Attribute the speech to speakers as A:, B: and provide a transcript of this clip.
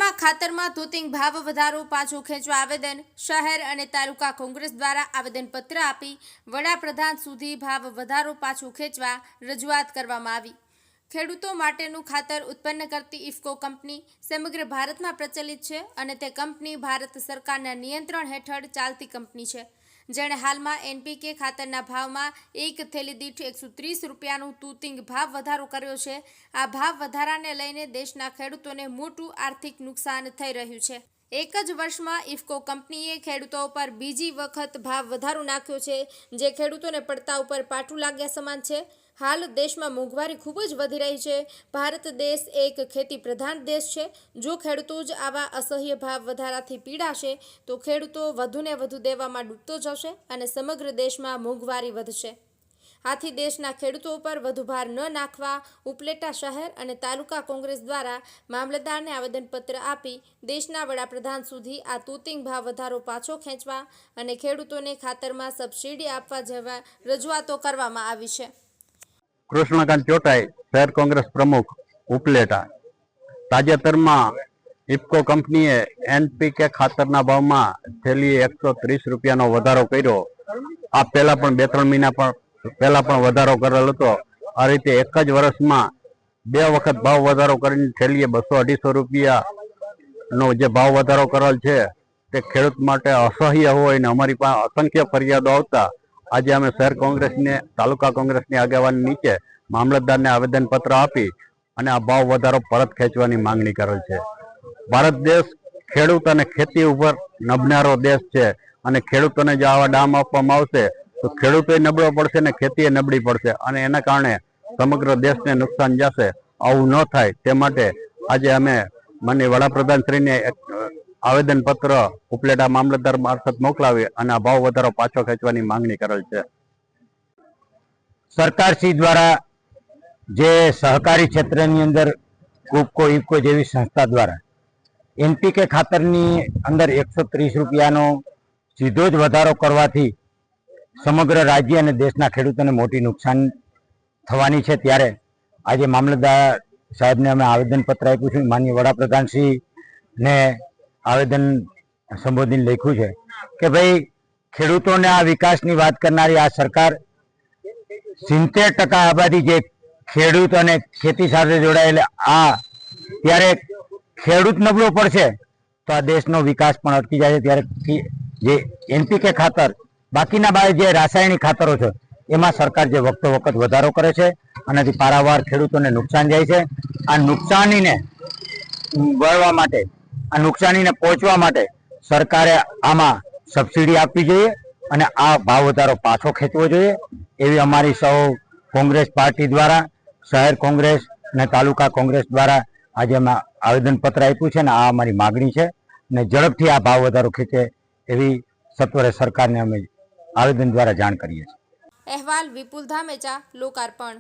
A: રાજ્યમાં ખાતરમાં તૂતિંગ ભાવ વધારો પાછો ખેંચવા આવેદન શહેર અને તાલુકા કોંગ્રેસ દ્વારા આવેદનપત્ર આપી વડાપ્રધાન સુધી ભાવ વધારો પાછો ખેંચવા રજૂઆત કરવામાં આવી। ખેડૂતો માટેનું ખાતર ઉત્પન્ન કરતી ઇફકો કંપની સમગ્ર ભારતમાં પ્રચલિત છે અને તે કંપની ભારત સરકારના નિયંત્રણ હેઠળ ચાલતી કંપની છે, જેણે હાલમાં એનપીકે ખાતરના ભાવમાં એક થેલી દીઠ 130 રૂપિયાનો તૂતિંગ ભાવ વધારો કર્યો છે। આ ભાવ વધારાને લઈને દેશના ખેડૂતોને મોટું આર્થિક નુકસાન થઈ રહ્યું છે। એક જ વર્ષમાં ઇફકો કંપનીએ ખેડૂતો પર બીજી વખત ભાવ વધારો નાખ્યો છે, જે ખેડૂતોને પડતા ઉપર પાટું લાગ્યા સમાન છે। હાલ દેશમાં મોંઘવારી ખૂબ જ વધી રહી છે। ભારત દેશ એક ખેતી પ્રધાન દેશ છે। જો ખેડૂતો જ આવા અસહ્ય ભાવ વધારાથી પીડાશે તો ખેડૂતો વધુને વધુ દેવામાં ડૂબતો જશે અને સમગ્ર દેશમાં મોંઘવારી વધશે। આથી દેશના ખેડૂતો પર વધુ ભાર ન નાખવા ઉપલેટા શહેર અને તાલુકા કોંગ્રેસ દ્વારા મામલતદારને આવેદનપત્ર આપી દેશના વડાપ્રધાન સુધી આ તૂતિંગ ભાવ વધારો પાછો ખેંચવા અને ખેડૂતોને ખાતરમાં સબસિડી આપવા જેવા રજૂઆતો કરવામાં આવી છે।
B: કૃષ્ણકાંત ચોટાઈ, શહેર કોંગ્રેસ પ્રમુખ, ઉપલેટા। તાજેતરમાં ઇફકો કંપનીએ એનપીકે ખાતરના ભાવમાં થેલી 130 રૂપિયાનો વધારો કર્યો। આ પહેલા પણ 2-3 મહિના પહેલા પણ વધારો કરેલ હતો। આ રીતે એક જ વર્ષમાં 2 વખત ભાવ વધારો કરીને થેલીએ 200-250 રૂપિયાનો જે ભાવ વધારો કરેલ છે તે ખેડૂત માટે અસહ્ય હોય ને અમારી પાસે અસંખ્ય ફરિયાદો આવતા આજે અમે શહેર કોંગ્રેસને તાલુકા કોંગ્રેસની આગેવાની નીચે મામલતદારને આવેદનપત્ર આપી અને આ ભાવ વધારો પરત ખેંચવાની માંગણી કરેલ છે। ભારત દેશ ખેડૂત અને ખેતી ઉપર નબનારો દેશ છે અને ખેડૂતોને જો આવા દામ આપવામાં આવશે તો ખેડૂતો નબળો પડશે ને ખેતી નબળી પડશે અને એના કારણે સમગ્ર દેશને નુકસાન જશે। આવું ન થાય તે માટે આજે અમે માનનીય વડાપ્રધાનશ્રીને આવેદનપત્ર ઉપલેટા મામલતદાર મારફત મોકલાવી અને આ ભાવ વધારો પાછો ખેંચવાની માંગણી કરેલ છે।
C: સરકારશ્રી દ્વારા જે સહકારી ક્ષેત્રની અંદર કુપકો ઇફકો જેવી સંસ્થા દ્વારા એનપીકે ખાતરની અંદર 130 રૂપિયાનો સીધો જ વધારો કરવાથી સમગ્ર રાજ્ય અને દેશના ખેડૂતોને મોટી નુકસાન થવાની છે, ત્યારે આજે મામલતદાર સાહેબને અમે આવેદનપત્ર આપ્યું છે। માનનીય વડાપ્રધાનશ્રીને આવેદન સંબોધીને લખ્યું છે કે ભાઈ ખેડૂતોને આ વિકાસની વાત કરનારી આ સરકાર 70% આબાદી જે ખેડૂત અને ખેતી સાથે જોડાયેલ ત્યારે ખેડૂત નબળો પડશે તો આ દેશનો વિકાસ પણ અટકી જાય છે। ત્યારે જે એનપીકે ખાતર બાકીના જે રાસાયણિક ખાતરો છે એમાં સરકાર જે વખતો વખત વધારો કરે છે આનાથી પારાવાર ખેડૂતોને નુકસાન જાય છે। આ નુકસાનીને વળવા માટે આ નુકસાનીને પહોંચવા માટે સરકારે આમાં સબસિડી આપવી જોઈએ અને આ ભાવ વધારો પાછો ખેંચવો જોઈએ એવી અમારી સૌ કોંગ્રેસ પાર્ટી દ્વારા શહેર કોંગ્રેસ અને તાલુકા કોંગ્રેસ દ્વારા આજે અમે આવેદનપત્ર આપ્યું છે અને આ અમારી માગણી છે અને ઝડપથી આ ભાવ વધારો ખેંચે એવી સત્વરે સરકારને અમે આવેદન દ્વારા જાણ કરીએ છીએ।
A: અહેવાલ વિપુલ ધામેચા, લોકાર્પણ।